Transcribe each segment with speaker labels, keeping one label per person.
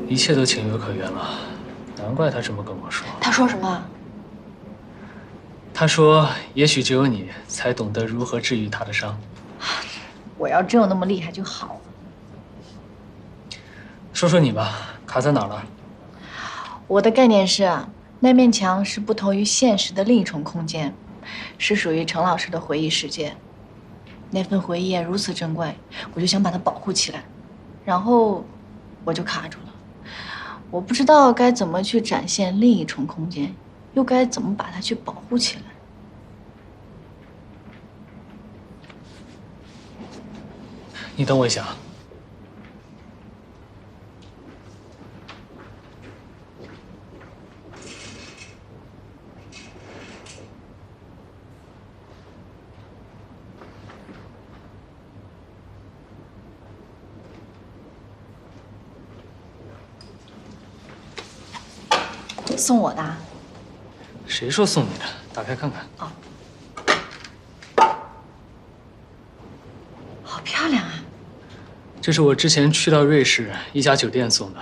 Speaker 1: 一切都情有可原了，难怪他这么跟我说。
Speaker 2: 他说什么？
Speaker 1: 他说，也许只有你才懂得如何治愈他的伤。
Speaker 2: 我要真有那么厉害就好了。
Speaker 1: 说说你吧，卡在哪儿了？
Speaker 2: 我的概念是啊，那面墙是不同于现实的另一重空间，是属于程老师的回忆世界。那份回忆如此珍贵，我就想把它保护起来，然后我就卡住了。我不知道该怎么去展现另一重空间，又该怎么把它去保护起来。
Speaker 1: 你等我一下。
Speaker 2: 送我的啊？
Speaker 1: 谁说送你的？打开看看。
Speaker 2: 哦，好漂亮啊！
Speaker 1: 这是我之前去到瑞士一家酒店送的。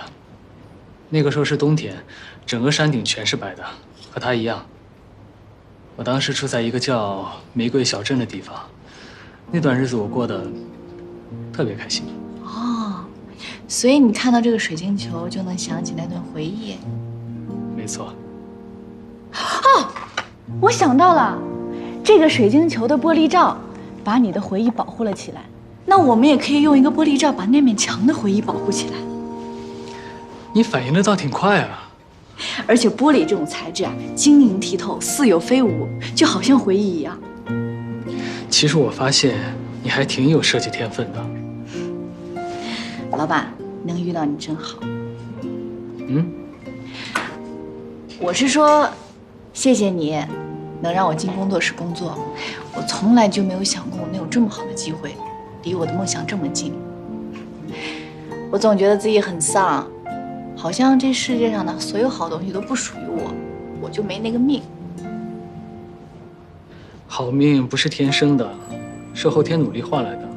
Speaker 1: 那个时候是冬天，整个山顶全是白的，和它一样。我当时住在一个叫玫瑰小镇的地方，那段日子我过得特别开心。
Speaker 2: 哦，所以你看到这个水晶球就能想起那段回忆。
Speaker 1: 没错。
Speaker 2: 哦，我想到了，这个水晶球的玻璃罩把你的回忆保护了起来。那我们也可以用一个玻璃罩把那面墙的回忆保护起来。
Speaker 1: 你反应的倒挺快啊！
Speaker 2: 而且玻璃这种材质啊，晶莹剔透，似有非无，就好像回忆一样。
Speaker 1: 其实我发现你还挺有设计天分的。
Speaker 2: 老板，能遇到你真好。
Speaker 1: 嗯，
Speaker 2: 我是说，谢谢你，能让我进工作室工作。我从来就没有想过我能有这么好的机会，离我的梦想这么近。我总觉得自己很丧，好像这世界上的所有好东西都不属于我，我就没那个命。
Speaker 1: 好命不是天生的，是后天努力换来的。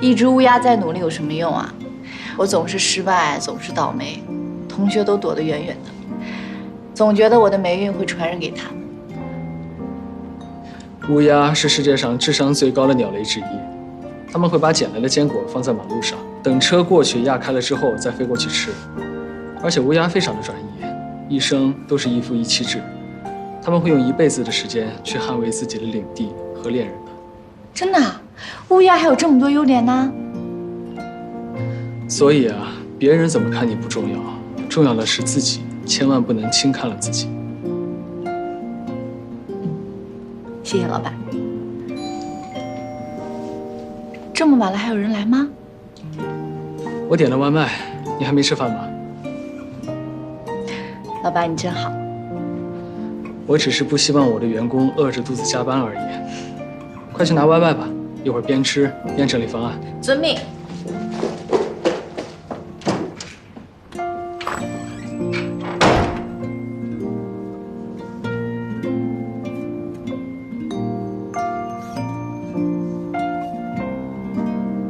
Speaker 2: 一只乌鸦再努力有什么用啊？我总是失败，总是倒霉，同学都躲得远远的，总觉得我的霉运会传染给他们。
Speaker 1: 乌鸦是世界上智商最高的鸟类之一，它们会把捡来的坚果放在马路上，等车过去压开了之后再飞过去吃。而且乌鸦非常的专一，一生都是一夫一妻制，他们会用一辈子的时间去捍卫自己的领地和恋人的。
Speaker 2: 真的啊？乌鸦还有这么多优点呢？
Speaker 1: 所以啊，别人怎么看你不重要，重要的是自己，千万不能轻看了自己。
Speaker 2: 谢谢老板。这么晚了还有人来吗？
Speaker 1: 我点了外卖，你还没吃饭吗？
Speaker 2: 老板，你真好。
Speaker 1: 我只是不希望我的员工饿着肚子加班而已。快去拿外卖吧，一会儿边吃边整理方案。
Speaker 2: 遵命。